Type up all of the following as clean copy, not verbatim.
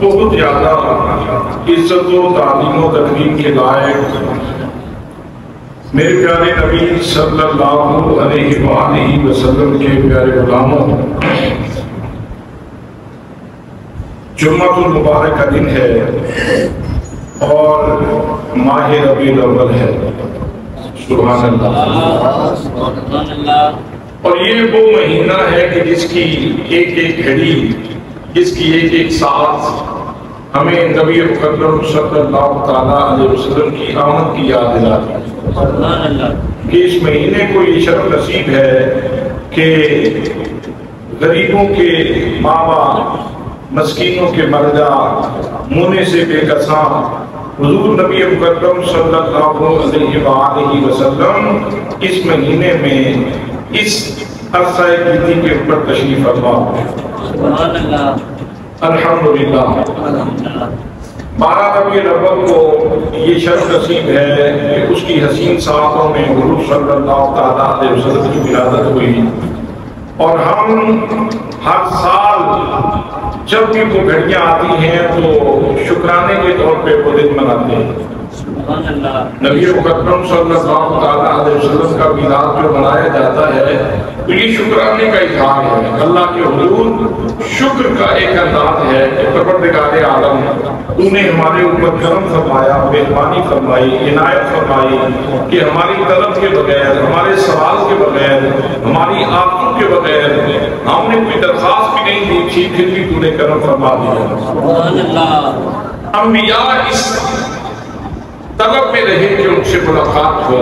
بہت زیادہ عزت و تعظیم و تکریم کے لائق میرے پیارے نبی صلی اللہ علیہ وآلہ وسلم کے پیارے غلاموں، جمعۃ المبارک کا دن ہے اور ماہ ربیع الاول ہے۔ سبحان اللہ۔ اور یہ وہ مہینہ ہے کہ جس کی ایک ایک گھڑی، جس کی ایک ایک ساتھ ہمیں نبی مکرم صلی اللہ تعالیٰ علیہ وسلم کی آمد کی یاد دلاتی ہے کہ اس مہینے کو یہ شرف نصیب ہے کہ غریبوں کے ماں باپ، مسکینوں کے مرجع، مونے سے بے کساں حضور نبی مکرم صلی اللہ علیہ وآلہ وسلم اس مہینے میں اس عرصہ گیتی کے اوپر تشریف فرما۔ سبحان اللہ، الحمدللہ۔ 12 ربیع الاول کو یہ شرف نصیب ہے کہ اس کی حسین ساعتوں میں حضور صلی اللہ تعالیٰ علیہ وسلم کی ولادت ہوئی، اور ہم ہر سال جب بھی وہ گھڑیاں آتی ہیں تو شکرانے کے طور پہ وہ دن مناتے ہیں۔ نبی مکرم صلی اللہ تعالیٰ علیہ وسلم کا میلاد جو منایا جاتا ہے تو یہ شکرانے کا اظہار ہے، اللہ کے حضور شکر کا ایک انداز ہے کہ پروردگار عالم تو نے ہمارے اوپر کرم فرمایا، مہربانی فرمائی، عنایت فرمائی کہ ہماری طلب کے بغیر، ہمارے سوال کے بغیر، ہماری آرزو کے بغیر ہم نے کوئی درخواست بھی نہیں دی تھی، پھر بھی تو نے کرم فرما دیا۔ انبیاء اس طلب میں رہے کہ ان سے ملاقات ہو،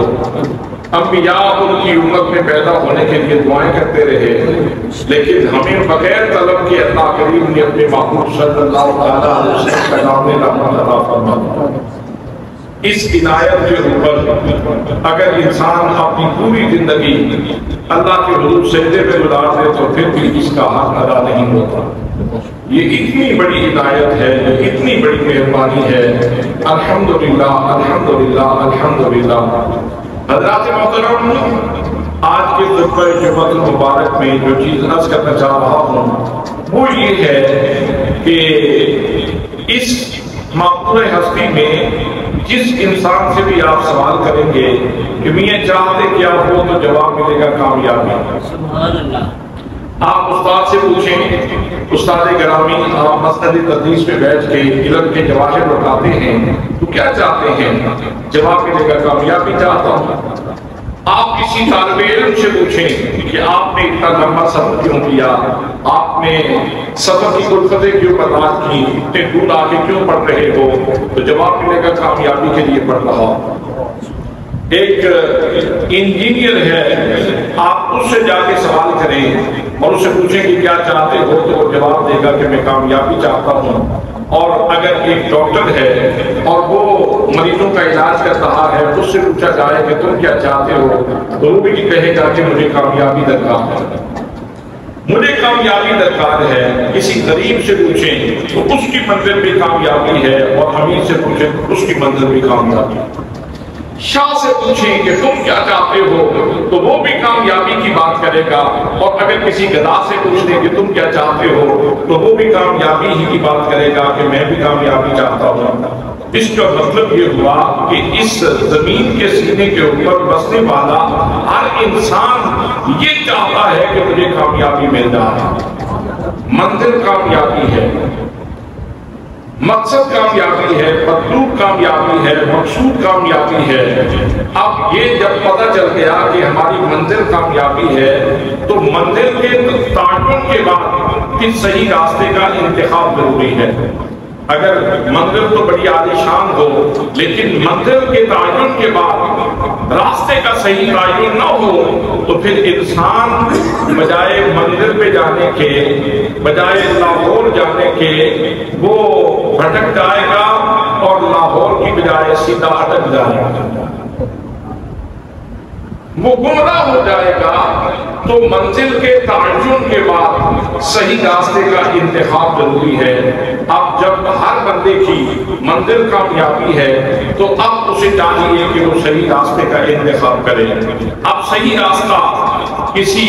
انبیاء ان کی امت میں پیدا ہونے کے لیے دعائیں کرتے رہے، لیکن ہمیں بغیر طلب کے اللہ کریم نے اپنے محبوب صلی اللہ علیہ وسلم کا نام رحمت عطا فرمایا۔ اس عنایت کے اوپر اگر انسان اپنی پوری زندگی اللہ کے حضور سجدے پہ گزار دے تو پھر بھی اس کا حق ادا نہیں ہوتا۔ یہ اتنی بڑی ہدایت ہے، یہ اتنی بڑی مہربانی ہے۔ الحمدللہ، الحمدللہ، الحمدللہ۔ حضرات محترم، آج کے خطبہ جمعۃ المبارک میں جو چیز عرض کرنا چاہ رہا ہوں وہ یہ ہے کہ اس مقبول ہستی میں جس انسان سے بھی آپ سوال کریں گے کہ میاں چاہتے کیا ہو تو جواب ملے گا کامیابی۔ سبحان اللہ۔ آپ استاد سے پوچھیں، استاد گرامی آپ مسجد تدریس میں بیٹھ کے علم کے جواہر بتاتے ہیں تو کیا چاہتے ہیں؟ جواب ملے گا کامیابی چاہتا ہوں۔ آپ کسی طالب علم سے پوچھیں کہ آپ نے اتنا لمبا سفر کیوں کیا، آپ نے سفر کی الفتیں کیوں برداشت کی، اتنے دور آ کے کیوں پڑھ رہے ہو، تو جواب ملے گا کامیابی کے لیے پڑھ رہا ہوں۔ ایک انجینئر ہے، آپ اس سے جا کے سوال کریں اور اس سے پوچھیں کہ کیا چاہتے ہو تو وہ جواب دے گا کہ میں کامیابی چاہتا ہوں۔ اور اگر ایک ڈاکٹر ہے اور وہ مریضوں کا علاج کر رہا ہے، اس سے پوچھا جائے کہ تم کیا چاہتے ہو تو وہ بھی کہے گا کہ مجھے کامیابی درکار ہے، مجھے کامیابی درکار ہے۔ کسی غریب سے پوچھیں تو اس کی منزل بھی کامیابی ہے، اور امیر سے پوچھیں تو اس کی منزل بھی کامیابی ہے۔ شاہ سے پوچھیں کہ تم کیا چاہتے ہو تو وہ بھی کامیابی کی بات کرے گا، اور اگر کسی گدھا سے پوچھ لیں کہ تم کیا چاہتے ہو تو وہ بھی کامیابی ہی کی بات کرے گا کہ میں بھی کامیابی چاہتا ہوں۔ اس کا مطلب یہ ہوا کہ اس زمین کے سینے کے اوپر بسنے والا ہر انسان یہ چاہتا ہے کہ مجھے کامیابی مل جائے۔ منزل کامیابی ہے، مقصد کامیابی ہے، مطلوب کامیابی ہے، مقصود کامیابی ہے۔ اب یہ جب پتہ چل گیا کہ ہماری منزل کامیابی ہے تو منزل کے تعین کے بعد پھر صحیح راستے کا انتخاب ضروری ہے۔ اگر منزل تو بڑی عالیشان ہو لیکن منزل کے تعین کے بعد راستے کا صحیح تعین نہ ہو تو پھر انسان بجائے منزل پہ جانے کے، بجائے لاہور جانے کے، وہ بھٹک جائے گا اور لاہور کی بجائے سیدھا اٹک جائے گا، وہ گمراہ ہو جائے گا۔ تو منزل کے تعین کے بعد صحیح راستے کا انتخاب ضروری ہے۔ اب جب ہر بندے کی منزل کامیابی ہے تو اب اسے چاہیے کہ وہ صحیح راستے کا انتخاب کرے۔ اب صحیح راستہ کسی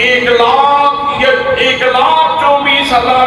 1,24,000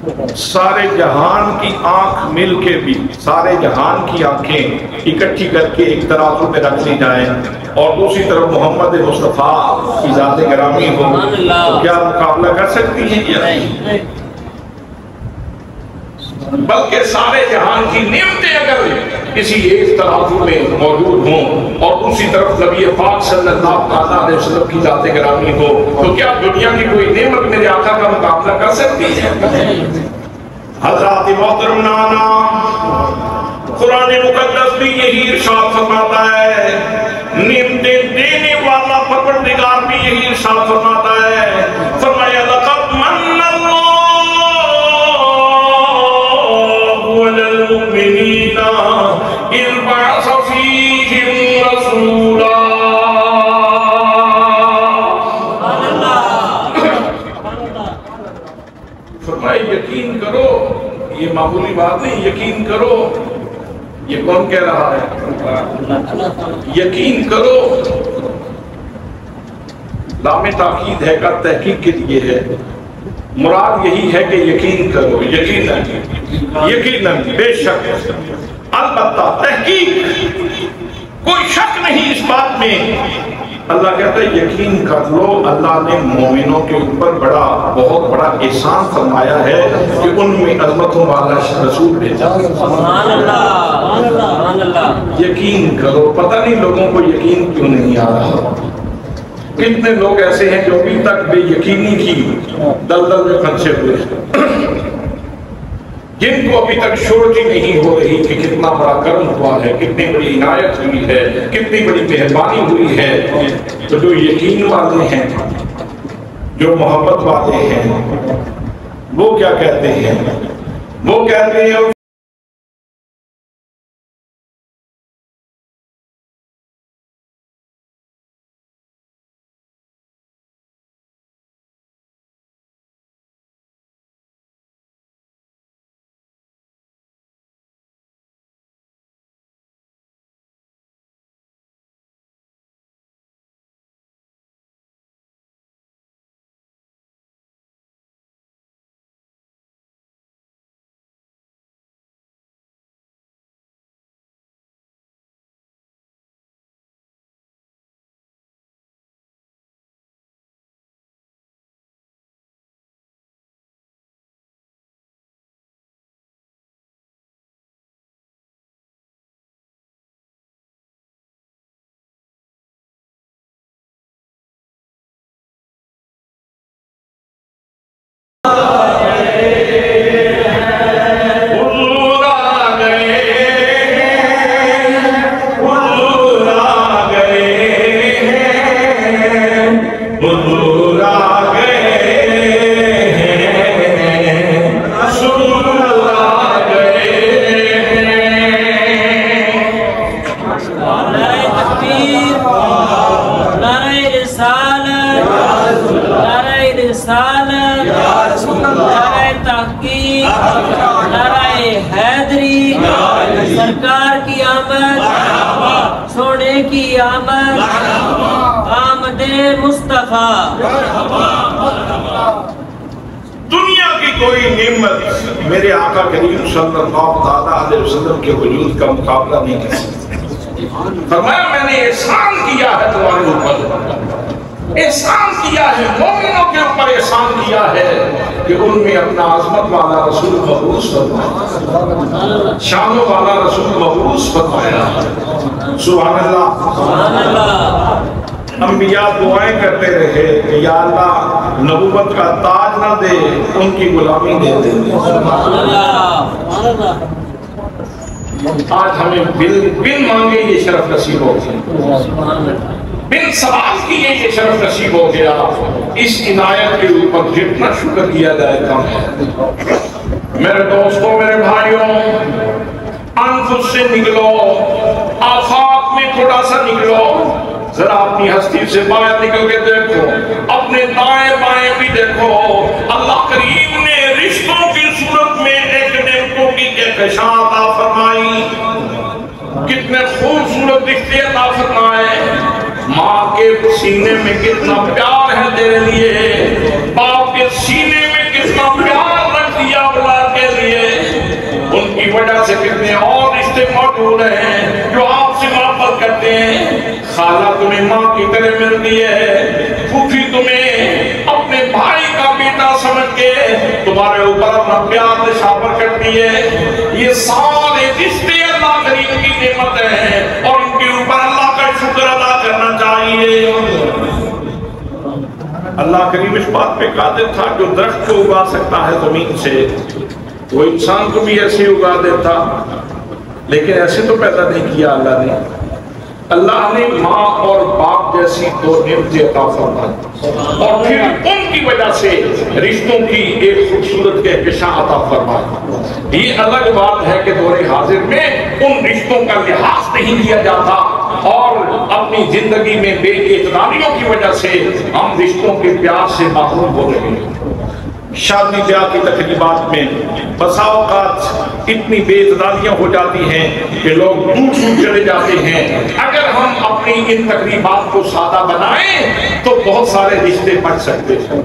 سارے جہان کی آنکھ مل کے بھی، سارے جہان کی آنکھیں اکٹھی کر کے ایک ترازو پہ رکھ لی جائیں اور دوسری طرف محمد مصطفیٰ کی ذات گرامی ہو، تو کیا مقابلہ کر سکتی ہیں یہ؟ بلکہ سارے جہان کی نعمتیں اگر کسی ایک ترازو میں موجود ہوں اور دوسری طرف نبی پاک صلی اللہ علیہ وسلم کی ذات گرامی ہو، تو کیا دنیا کی کوئی نعمت میرے آقا کا مقابلہ کر سکتی ہے؟ حضرات محترم نانا، قرآن مقدس بھی یہی ارشاد فرماتا ہے، نعمتیں دینے والا پروردگار بھی یہی ارشاد فرماتا ہے، فرمایا لقد من اللہ علی المؤمنین اذ بعث فیہم رسولا۔ فرمایا یقین کرو، یہ معمولی بات نہیں، یقین کرو۔ یہ کون کہہ رہا ہے؟ یقین کرو، لام تاکید ہے کا تحقیق کے لیے ہے، مراد یہی ہے کہ یقین کرو، یقیناً بے شک، البتہ تحقیق، کوئی شک نہیں اس بات میں۔ اللہ کہتا ہے یقین کر لو، اللہ نے مومنوں کے اوپر بہت بڑا احسان فرمایا ہے کہ ان میں عظمتوں والا رسول بھیجا۔ سبحان اللہ، یقین کرو۔ پتہ نہیں لوگوں کو یقین کیوں نہیں آ رہا۔ کتنے لوگ ایسے ہیں جو ابھی تک بے یقینی کی دلدل میں پھنسے ہوئے ہیں، جن کو ابھی تک شورٹی نہیں ہو رہی کہ کتنا بڑا کرم ہوا ہے، کتنی بڑی عنایت ہوئی ہے، کتنی بڑی مہربانی ہوئی ہے۔ تو جو یقین والے ہیں، جو محبت والے ہیں، وہ کیا کہتے ہیں؟ وہ کہتے ہیں سرکار کی آمد، سونے کی آمد، آمد مصطفیٰ۔ دنیا کی کوئی نعمت میرے آقا کریم صلی اللہ علیہ وسلم کے وجود کا مقابلہ نہیں کر سکتی۔ فرمایا میں نے احسان کیا ہے تمہارے اوپر، احسان کیا ہے، مومنوں کے اوپر احسان کیا ہے کہ ان میں اپنا عظمت والا رسول مبعوث فرمایا، شان والا رسول مبعوث فرمایا۔ سبحان اللہ۔ انبیاء دعائیں کرتے رہے کہ یا اللہ نبوت کا تاج نہ دے، ان کی غلامی دے دے۔ آج ہمیں بن مانگے یہ شرف نصیب ہو گیا، بن سوال کیے یہ شرف نصیب ہو گیا۔ اس عنایت کے اوپر جتنا شکر کیا جائے کم ہے۔ میرے دوستوں، میرے بھائیوں، انفس سے نکلو، آفاق میں تھوڑا سا نکلو، ذرا اپنی ہستی سے باہر نکل کے دیکھو، اپنے دائیں بائیں بھی دیکھو۔ اللہ کریم نے رشتوں کی صورت میں ایک نعمتوں کی کہکشاں عطا فرمائی، کتنے خوبصورت رشتے عطا فرمائے۔ ماں کے سینے میں کتنا پیار ہے تیرے لیے، باپ کے سینے میں کتنا پیار رکھ دیا کی وجہ سے کتنے اور رشتے موجود ہیں جو آپ سے محبت کرتے ہیں. خالہ تمہیں ماں کی طرح ملتی ہے, پھوپھی تمہیں اپنے بھائی کا بیٹا سمجھ کے تمہارے اوپر اپنا پیار نشاور کرتی ہے. یہ سارے رشتے اللہ کریم کی نعمت ہیں اور ان کے اوپر اللہ کا شکر ادا کرنا چاہیے. اللہ کریم اس بات پہ قادر تھا جو درخت کو اگا سکتا ہے زمین سے, وہ انسان کو بھی ایسے اگا دیتا, لیکن ایسے تو پیدا نہیں کیا اللہ نے. اللہ نے ماں اور باپ جیسی دو نعمتیں عطا فرمائی اور پھر ان کی وجہ سے رشتوں کی ایک خوبصورت کہکشاں عطا فرمائی. یہ الگ بات ہے کہ دور حاضر میں ان رشتوں کا لحاظ نہیں کیا جاتا اور اپنی زندگی میں بے اعتدالیوں کی وجہ سے ہم رشتوں کے پیار سے محروم ہو رہے ہیں. شادی بیاہ کی تقریبات میں بسا اوقات اتنی بے اعتدالیاں ہو جاتی ہیں کہ لوگ دور دور چلے جاتے ہیں. اگر ہم اپنی ان تقریبات کو سادہ بنائیں تو بہت سارے رشتے بچ سکتے ہیں.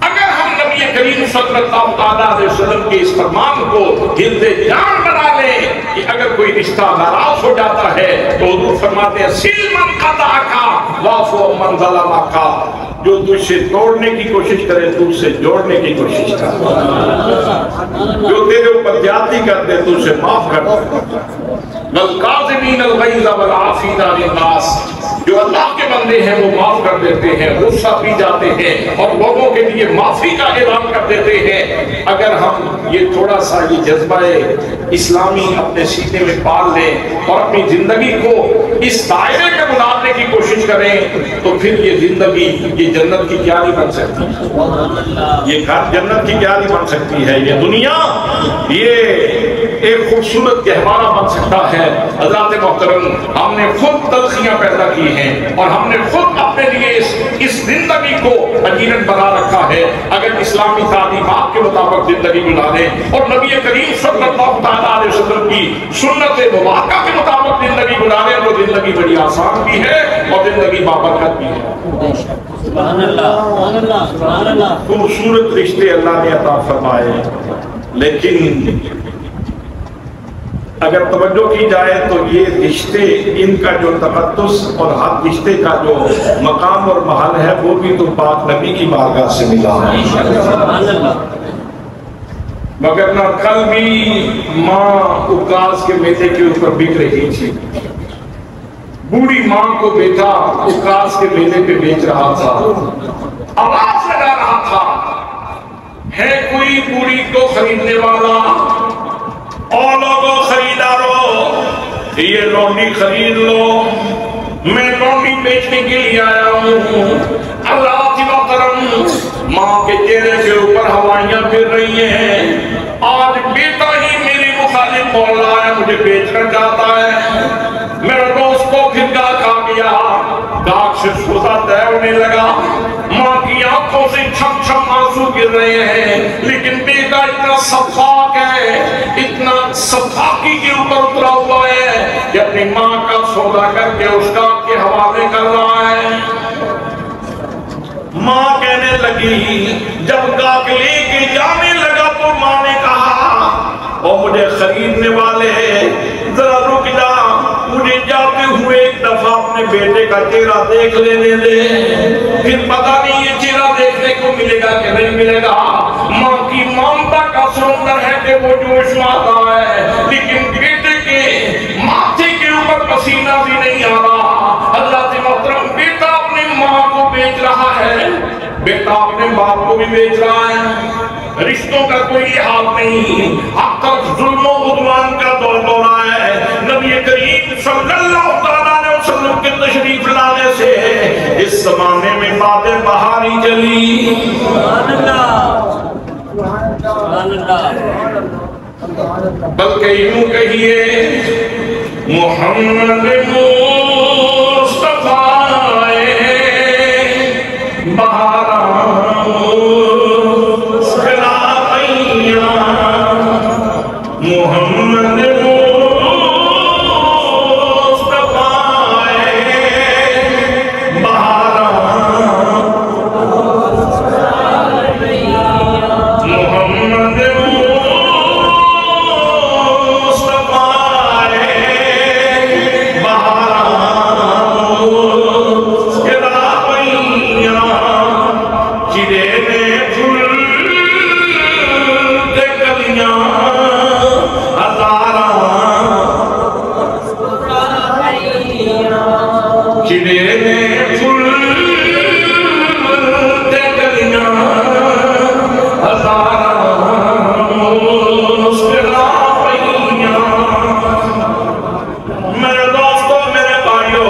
اگر ہم نبی کریم صلی اللہ علیہ وسلم کے اس فرمان کو دل جان بنا لیں کہ اگر کوئی رشتہ ناراض ہو جاتا ہے تو حضور فرماتے ہیں سل من قطعک واعف من ظلمک, جو تجھ سے توڑنے کی کوشش کرے تو اس سے جوڑنے کی کوشش کر, جو تیرے اوپر زیادتی کر دے تو اسے معاف کر دے. والکاظمین الغیظ والعافین عن الناس, جو اللہ کے بندے ہیں وہ معاف کر دیتے ہیں, غصہ پی جاتے ہیں اور لوگوں کے لیے معافی کا اعلان کر دیتے ہیں. اگر ہم یہ تھوڑا سا یہ جذبہ اسلامی اپنے سینے میں پال لیں اور اپنی زندگی کو اس دائرے میں بنانے کی کوشش کریں تو پھر یہ زندگی یہ جنت کی کیاری بن سکتی ہے, یہ گھر جنت کی کیاری بن سکتی ہے, یہ دنیا یہ ایک خوبصورت گہوارہ بن سکتا ہے. حضرات محترم, ہم نے خود تلخیاں پیدا کی ہیں اور ہم نے خود اپنے لیے اس زندگی کو حقیقت بنا رکھا ہے. اگر اسلامی تعلیمات کے مطابق زندگی گزاریں اور نبی کریم صلی اللہ علیہ وسلم کی سنت مبارکہ کے مطابق زندگی گزاریں تو زندگی بڑی آسان بھی ہے اور زندگی بابرکت بھی ہے. سبحان اللہ, سبحان اللہ. خوبصورت رشتے اللہ نے عطا فرمائے, لیکن اگر توجہ کی جائے تو یہ رشتے ان کا جو تقدس اور ہر رشتے کا جو مقام اور محل ہے وہ بھی تو پاک نبی کی بارگاہ سے ملا ہے. مگر نہ کل بھی ماں اکاس کے میلے کے اوپر بک رہی تھی, بوڑھی ماں کو بیٹا اکاس کے میلے پہ بیچ رہا تھا, آواز لگا رہا تھا ہے کوئی بوڑھی کو خریدنے والا, اور لوگوں خریدارو یہ لونڈی خرید لو, میں لونڈی بیچنے کے لیے آیا ہوں. اللہ کی محترم, ماں کے چہرے کے اوپر ہوائیاں پھر رہی ہیں. آج بیٹا ہی میری مخالف بول رہا ہے, مجھے بیچنا چاہتا ہے. میرا دوست کو پھر گاہ کھا گیا, گاہ سے سوزا طے ہونے لگا. ماں کی آنکھوں سے چھم چھم آنسو گر رہے ہیں, لیکن بیٹا اتنا صفاق ہے, اتنا صفاقی کے اوپر اترا ہوا ہے کہ اپنی ماں کا سودا کر کے اس کا کے حوالے کر رہا ہے. ماں کہنے لگی, جب گاہ لے کے جانے لگا تو ماں نے کہا او مجھے خریدنے والے ذرا رک جا, مجھے جاتے ہوئے ایک دفعہ اپنے بیٹے کا چہرہ دیکھ لینے دے, پھر پتہ نہیں یہ چہرہ دیکھنے کو ملے گا کہ نہیں ملے گا. ماں کی ممتا کا سمندر ہے کہ وہ جوش ماتا ہے, لیکن بیٹے کے ماتھے کے اوپر پسینہ بھی نہیں آ رہا. اللہ سے محترم, بیٹا اپنی ماں کو بیچ رہا ہے, بیٹا اپنے باپ کو بھی بیچ رہا ہے. رشتوں کا کوئی لحاظ نہیں, اب تک ظلم و عدوان کا دور ہے. نبی کریم صلی اللہ علیہ وسلم کے تشریف لانے سے اس زمانے میں باتیں بہاری چلی. بلکہ یوں کہیے محمد مصطفیٰ چڑے نے پھول تے گلیاں ہزاراں مسکرا پئیاں. میرے دوستو میرے بھائیو،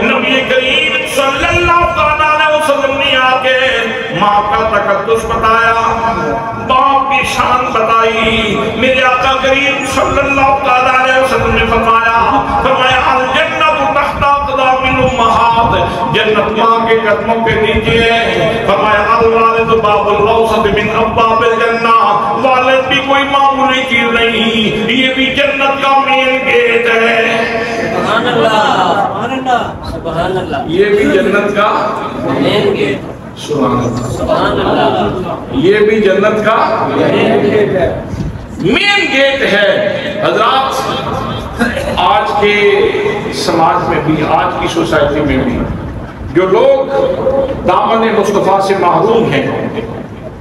نبی کریم صلی اللہ علیہ وسلم نے آ کے ماں کا تقدس بتایا، باپ کی شان بتائی. میرے آقا کریم صلی اللہ علیہ وسلم نے فرمایا الجنت تحت اقدام الامہات، جنت ماں کے قدموں کے نیچے ہے. فرمایا الوالد باب الاوسط من ابواب الجنہ، والد بھی کوئی معمولی چیز نہیں، یہ بھی جنت کا مین گیٹ ہے. سبحان اللہ سبحان اللہ سبحان اللہ. یہ بھی جنت کا مین گیٹ. سبحان اللہ. یہ بھی جنت کا مین گیٹ ہے. مین گیٹ ہے. حضرات آج کے سماج میں بھی، آج کی سوسائٹی میں بھی جو لوگ دامن مصطفیٰ سے محروم ہیں،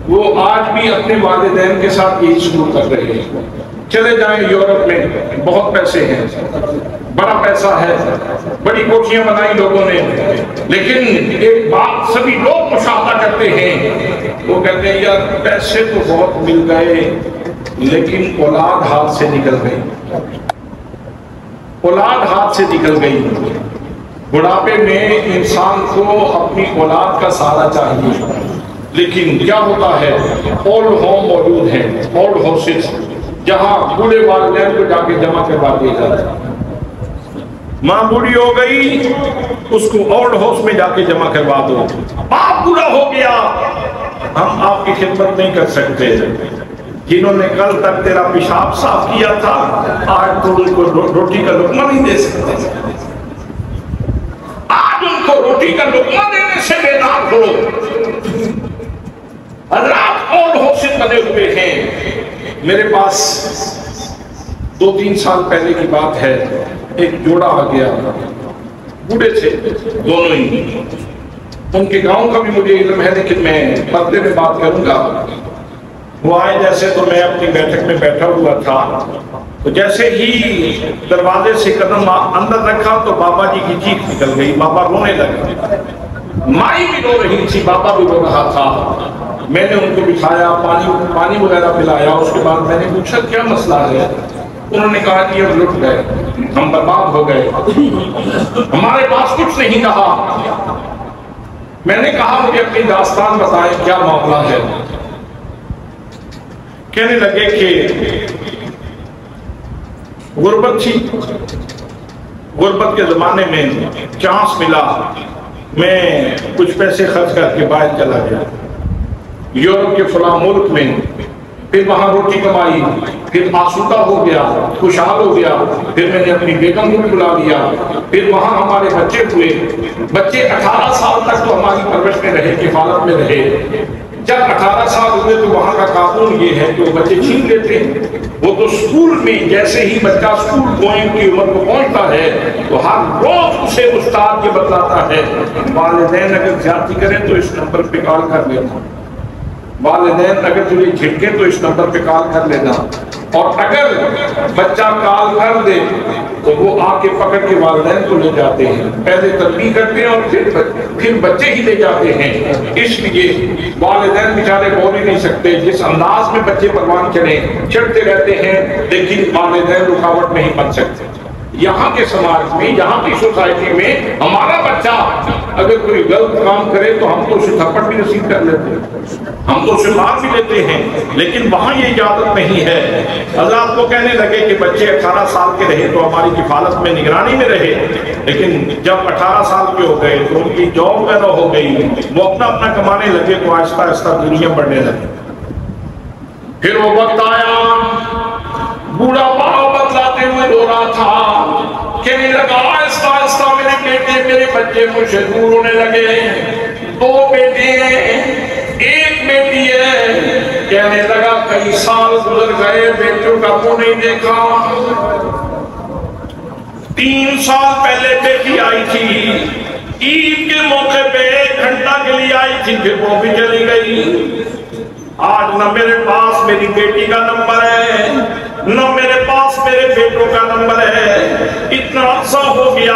وہ آج بھی اپنے والدین کے ساتھ یہی سلوک کر رہے ہیں. چلے جائیں یورپ میں، بہت پیسے ہیں، بڑا پیسہ ہے، بڑی کوٹھیاں بنائی لوگوں نے، لیکن ایک بات سبھی لوگ مشاہدہ کرتے ہیں، وہ کہتے ہیں یار پیسے تو بہت مل گئے لیکن اولاد ہاتھ سے نکل گئی. اولاد ہاتھ سے نکل گئی. بڑھاپے میں انسان کو اپنی اولاد کا سہارا چاہیے، لیکن کیا ہوتا ہے اولڈ ہوم موجود ہیں، اولڈ ہاؤسز، جہاں بوڑھے والدین کو جا کے جمع کروا دیا جاتا ہے. ماں بوڑھی ہو گئی، اس کو اولڈ ہاؤس میں جا کے جمع کروا دو. باپ بوڑھا ہو گیا، ہم آپ کی خدمت نہیں کر سکتے. جنہوں نے کل تک تیرا پیشاب صاف کیا تھا، آج تو ان کو روٹی کا لقمہ نہیں دے سکتے. آج ان کو روٹی کا لقمہ دینے سے بیدار ہو. حضرات اولڈ ہاؤسز بنے ہوئے ہیں. میرے پاس 2-3 سال پہلے کی بات ہے، ایک جوڑا آ گیا، بوڑھے تھے دونوں ہی. ان کے گاؤں کا بھی مجھے علم ہے لیکن میں پردے میں بات کروں گا. وہ آئے جیسے تو میں اپنی بیٹھک میں بیٹھا ہوا تھا، تو جیسے ہی دروازے سے قدم اندر رکھا تو بابا جی کی چیخ نکل گئی. بابا رونے لگے، مائی بھی رو رہی تھی، بابا بھی رو رہا تھا. میں نے ان کو بٹھایا، پانی وغیرہ پلایا. اس کے بعد میں نے پوچھا کیا مسئلہ ہے؟ انہوں نے کہا کہ ہم لٹ گئے، ہم برباد ہو گئے، ہمارے پاس کچھ نہیں کہا. میں نے کہا مجھے اپنی داستان بتائیں، کیا معاملہ ہے؟ کہنے لگے کہ غربت تھی، غربت کے زمانے میں چانس ملا، میں کچھ پیسے خرچ کر کے باہر چلا گیا یورپ کے فلاں ملک میں. پھر وہاں روٹی کمائی، پھر آسودہ ہو گیا، خوشحال ہو گیا. پھر میں نے اپنی بیگم کو بھی بلا لیا. پھر وہاں ہمارے بچے ہوئے. بچے 18 سال تک تو ہماری پرورش میں رہے، کفالت میں رہے. جب 18 سال ہوئے تو وہاں کا قانون یہ ہے کہ وہ بچے چھین لیتے ہیں. وہ تو اسکول میں جیسے ہی بچہ اسکول گوئنگ کی عمر کو پہنچتا ہے تو ہر روز اسے استاد یہ بتلاتا ہے والدین اگر زیادتی کریں تو اس نمبر پہ کال کر لینا، والدین اگر تجھے جھٹکے تو اس نمبر پہ کال کر لینا. اور اگر بچہ کال کر دے تو وہ آ کے پکڑ کے والدین کو لے جاتے ہیں، پہلے تنبیہ کرتے ہیں اور پھر بچے ہی لے جاتے ہیں. اس لیے والدین بیچارے بول ہی نہیں سکتے. جس انداز میں بچے پروان چڑھیں چڑھتے رہتے ہیں، لیکن والدین رکاوٹ نہیں بن سکتے. یہاں کے سماج میں، یہاں کی سوسائٹی میں ہمارا بچہ اگر کوئی غلط کام کرے تو ہم تو اسے تھپڑ بھی نصیب کر لیتے ہیں، ہم تو اسے مار بھی لیتے ہیں، لیکن وہاں یہ اجازت نہیں ہے. حضرات کو کہنے لگے کہ بچے 18 سال کے رہے تو ہماری کفالت میں نگرانی میں رہے، لیکن جب 18 سال کے ہو گئے تو ان کی جاب وغیرہ ہو گئی، وہ اپنا کمانے لگے تو آہستہ آہستہ دنیا بڑھنے لگی. پھر وہ وقت آیا، بوڑھا پاؤ بتلاتے ہوئے رو رہا تھا، کہنے لگا آہستہ آہستہ میرے بیٹے میرے بچے مجھ سے دور ہونے لگے. 2 بیٹے ہیں، 1 بیٹی ہے. کہنے لگا کئی سال گزر گئے، بیٹوں کا منہ نہیں دیکھا. 3 سال پہلے بیٹی آئی تھی، عید کے موقع پہ 1 گھنٹہ کے لیے آئی تھی، پھر وہ بھی چلی گئی. آج نہ میرے پاس میری بیٹی کا نمبر ہے، نہ میرے پاس میرے بیٹوں کا نمبر ہے. اتنا عرصہ ہو گیا،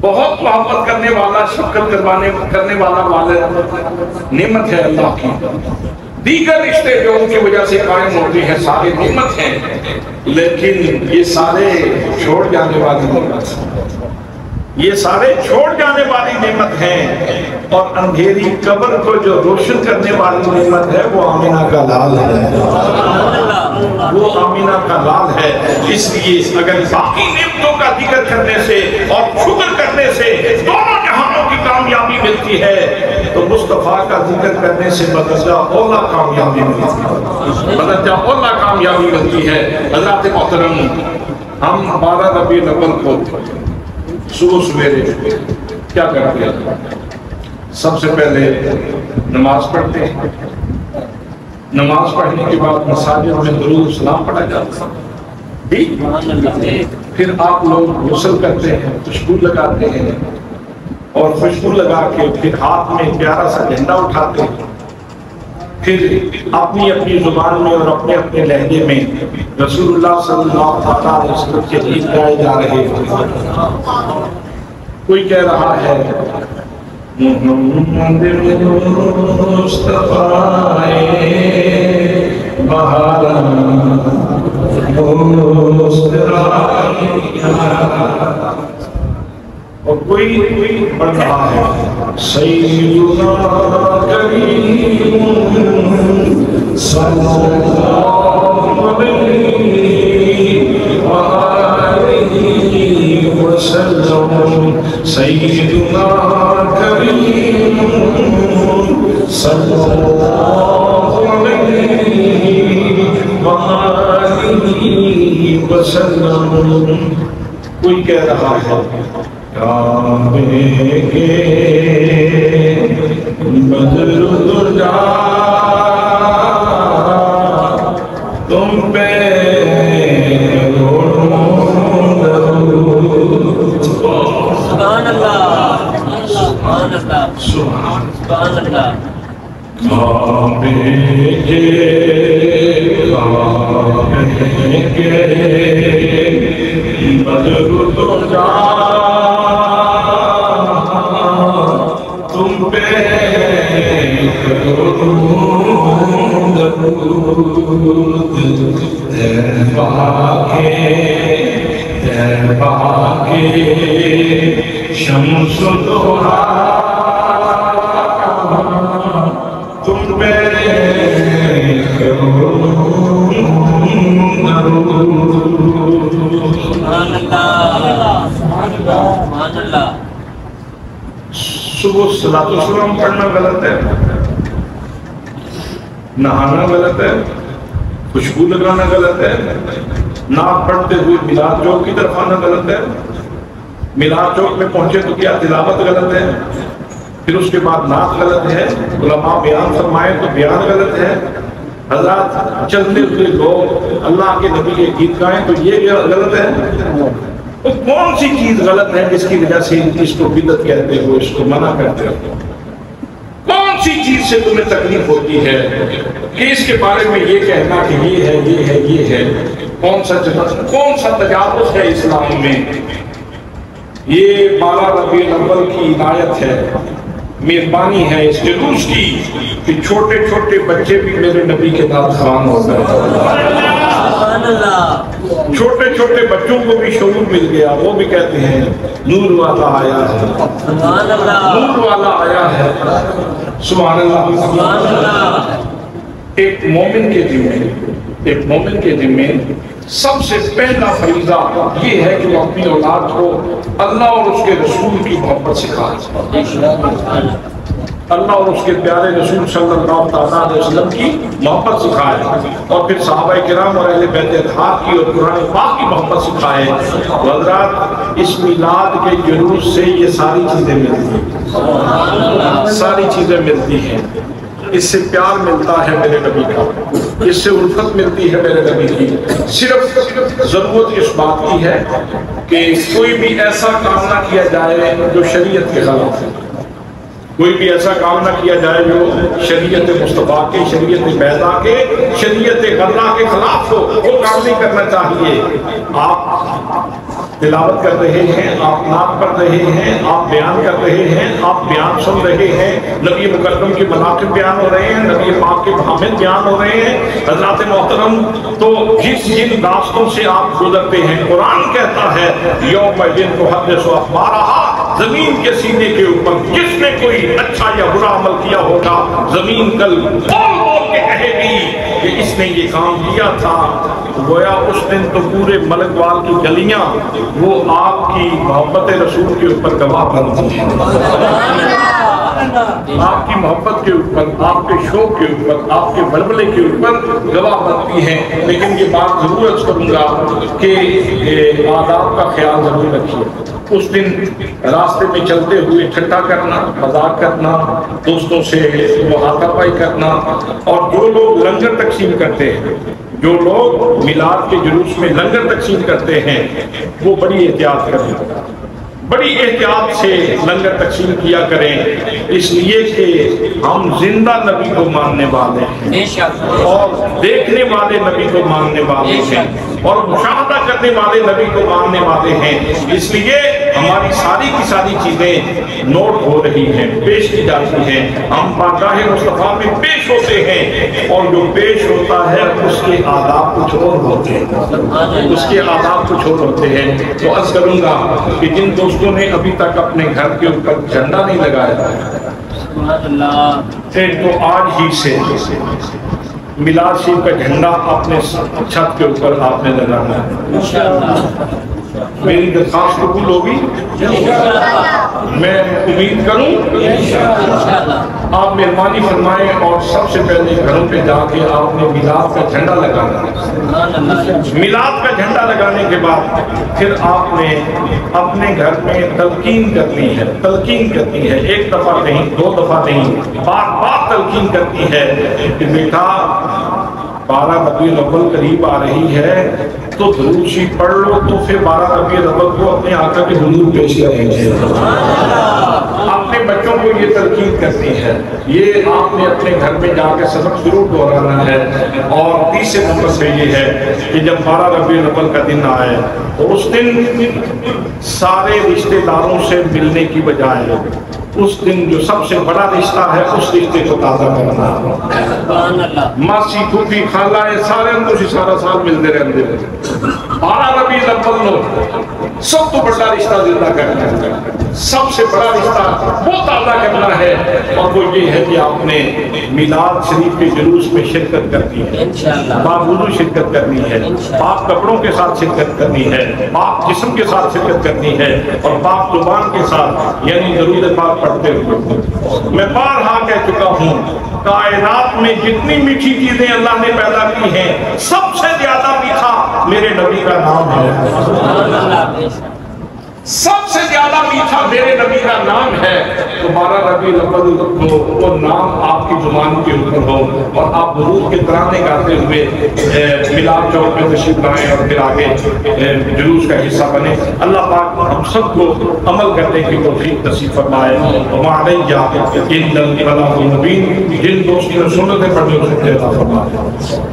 بہت محبت کرنے والا، شفقت کرنے والا والد نعمت ہے اللہ کی۔ دیگر رشتے جو ان کی وجہ سے قائم ہوتے ہیں سارے نعمت ہیں، لیکن یہ سارے چھوڑ جانے والی نعمت ہیں، یہ سارے چھوڑ جانے والی نعمت ہیں، اور اندھیری قبر کو جو روشن کرنے والی نعمت ہے وہ آمینہ کا لال ہے، وہ آمینہ کا لال ہے۔ اس لیے اگر باقی نعمتوں کا ذکر کرنے سے اور شکر کرنے سے دونوں جہانوں کی کامیابی ملتی ہے، تو مصطفیٰ کا ذکر کرنے سے بدرجہ اولا کامیابی ملتی ہے، بدرجہ اولا کامیابی ملتی ہے۔ حضرات محترم، ہم 12 ربیع الاول کو صبح سویرے کیا کرتے ہیں؟ سب سے پہلے نماز پڑھتے ہیں، نماز پڑھنے کے بعد مساجد میں درود سلام پڑھا جاتا ہے، پھر آپ لوگ غسل کرتے ہیں، خوشبو لگاتے ہیں، اور خوشبو لگا کے پھر ہاتھ میں پیارا سا جھنڈا اٹھاتے ہیں، پھر اپنی اپنی زبان میں اور اپنے اپنے لہجے میں رسول اللہ صلی اللہ علیہ وسلم کے گیت گائے جا رہے ہیں۔ کوئی کہہ رہا ہے محمد مصطفیٰ بہارا اور کوئی پڑھ رہا ہے سیدنا کریم صلی اللہ علیہ وسلم، سیدنا کریم صلی اللہ علیہ وسلم۔ کوئی کہہ رہا ہے کعبے کے بدر درجا تم پہ سبحان اللہ، سبحان اللہ، سبحان اللہ۔ کعبے کے بدر درجا تم پہ شمس دوہا تم پہ صبح صلاۃ السلام پڑھنا غلط ہے، نہانا غلط ہے، خوشبو لگانا غلط ہے، نعت پڑھتے ہوئے میلاد چوک کی طرف آنا غلط ہے، میلاد چوک میں پہنچے تو کیا تلاوت غلط ہے، پھر اس کے بعد نعت غلط ہے، علماء بیان فرمائے تو بیان غلط ہے، حضرات چلتے ہوئے لوگ اللہ کے نبی کے گیت گائیں تو یہ غلط ہے۔ وہ کون سی چیز غلط ہے جس کی وجہ سے اس کو بدعت کہتے ہو، اس کو منع کرتے ہو؟ کون سی چیز سے تمہیں تکلیف ہوتی ہے کہ اس کے بارے میں یہ کہنا کہ یہ ہے یہ ہے یہ ہے؟ کون سا تجاوز ہے اسلام میں؟ یہ 12 ربیع الاول کی عنایت ہے، مہربانی ہے اس جلوس کی کہ چھوٹے چھوٹے بچے بھی میرے نبی کے نام خوان ہو گئے۔ چھوٹے چھوٹے بچوں کو بھی شعور مل گیا، وہ بھی کہتے ہیں نور والا آیا ہے، نور والا آیا ہے۔ سبحان اللہ۔ ایک مومن کے ذمہ سب سے پہلا فریضہ یہ ہے کہ وہ اپنی اولاد کو اللہ اور اس کے رسول کی محبت سکھائے، اللہ اور اس کے پیارے رسول صلی اللہ علیہ وسلم کی محبت سکھائے، اور پھر صحابہ کرام اور اہل بیت اطہار کی اور قرآن پاک کی محبت سکھائے۔ حضرات اس میلاد کے جلوس سے یہ ساری چیزیں ملتی ہیں، ساری چیزیں ملتی ہیں۔ اس سے پیار ملتا ہے میرے نبی کا، اس سے الفت ملتی ہے میرے نبی کی۔ صرف ضرورت اس بات کی ہے کہ کوئی بھی ایسا کام نہ کیا جائے جو شریعت کے خلاف ہے، کوئی بھی ایسا کام نہ کیا جائے جو شریعت مصطفیٰ کے، شریعت بیضا کے، شریعت غرہ کے خلاف ہو، وہ کام نہیں کرنا چاہیے۔ آپ تلاوت کر رہے ہیں، آپ نعت پڑھ رہے ہیں، آپ بیان کر رہے ہیں، آپ بیان سن رہے ہیں، نبی مکرم کے مناقب بیان ہو رہے ہیں، نبی پاک کے محمد بیان ہو رہے ہیں۔ حضرات محترم، تو جن راستوں سے آپ گزرتے ہیں، قرآن کہتا ہے یوم تحدث اخبارہا، زمین کے سینے کے اوپر جس نے کوئی اچھا یا برا عمل کیا ہوگا، زمین کل بول بول کے کہے گی کہ اس نے یہ کام کیا تھا۔ گویا اس دن تو پورے ملک وال کی گلیاں وہ آپ کی محبت رسول کے اوپر گواہ بنتی ہیں، آپ کی محبت کے اوپر، آپ کے شوق کے اوپر، آپ کے بلبلے کے اوپر گواہ بنتی ہیں۔ لیکن یہ بات ضرور عرض کروں گا کہ آداب کا خیال ضرور رکھیے۔ اس دن راستے میں چلتے ہوئے ٹھٹا کرنا، مذاق کرنا، دوستوں سے ہاتھا پائی کرنا، اور جو لوگ لنگر تقسیم کرتے ہیں، جو لوگ میلاد کے جلوس میں لنگر تقسیم کرتے ہیں، وہ بڑی احتیاط کریں، بڑی احتیاط سے لنگر تقسیم کیا کریں، اس لیے کہ ہم زندہ نبی کو ماننے والے ہیں اور دیکھنے والے نبی کو ماننے والے ہیں اور مشاہدہ کرنے والے نبی کو ماننے والے ہیں۔ اس لیے ہماری ساری کی ساری چیزیں نوٹ ہو رہی ہیں، پیش کی جاتی ہیں، ہم بارگاہ مصطفیٰ میں پیش ہوتے ہیں، اور جو پیش ہوتا ہے اس کے آداب کچھ اور ہوتے ہیں، اس کے آداب کچھ اور ہوتے ہیں۔ تو عرض کروں گا کہ جن دوستوں نے ابھی تک اپنے گھر کے اوپر جھنڈا نہیں لگایا، تو آج ہی سے میلاد شریف کا جھنڈا اپنے چھت کے اوپر آپ نے لگانا ہے۔ میری درخواست قبول ہوگی؟ میں امید کروں آپ مہربانی فرمائیں اور سب سے پہلے گھروں پہ جا کے آپ نے میلاد کا جھنڈا لگانا ہے۔ میلاد کا جھنڈا لگانے کے بعد پھر آپ نے اپنے گھر میں تلقین کرنی ہے، تلقین کرنی ہے، ایک دفعہ نہیں، دو دفعہ نہیں، بار بار تلقین کرنی ہے کہ بیٹا 12 ربیع الاول قریب آ رہی ہے تو درود شریف پڑھ لو، تو پھر 12 ربیع الاول کو اپنے آقا کے حضور پیش کریں گے۔ اپنے بچوں کو یہ تلقین کرنی ہے، یہ آپ نے اپنے گھر میں جا کے سبق ضرور دہرانا ہے۔ اور تیسرے نمبر پہ یہ ہے کہ جب 12 ربیع الاول کا دن آئے تو اس دن سارے رشتہ داروں سے ملنے کی بجائے اس دن جو سب سے بڑا رشتہ ہے اس رشتے کو تازہ کرنا، ماسی پھوپھی خالہ سارے ان کو سارا سال ملتے رہتے ہیں۔ 12 ربیع الاول لو سب تو بڑا رشتہ زندہ کرنا ہے، سب سے بڑا رشتہ وہ تازہ کرنا ہے، اور وہ یہ ہے کہ آپ نے میلاد شریف کے جلوس میں شرکت کرنی ہے، باوضو شرکت کرنی ہے، پاک کپڑوں کے ساتھ شرکت کرنی ہے، پاک جسم کے ساتھ شرکت کرنی ہے، اور پاک زبان کے ساتھ، یعنی درود پاک پڑھتے ہوئے۔ میں بارہا کہہ چکا ہوں، کائنات میں جتنی میٹھی چیزیں اللہ نے پیدا کی ہیں سب سے زیادہ میٹھا میرے نبی کا نام ہے، سب سے زیادہ میٹھا میرے نبی کا نام ہے۔ تو 12 ربیع الاول کو وہ نام آپ کی زبان کے اوپر ہو اور آپ درود کے ترانے گاتے ہوئے میلاد چوک میں تشریف لائیں اور پھر آگے جلوس کا حصہ بنے۔ اللہ پاک ہم سب کو عمل کرنے کی توفیق نصیب فرمائے۔ وعلیہ الا البلاغ المبین، جن دوستوں نے سنتیں پڑھنے کو عطا فرمائے۔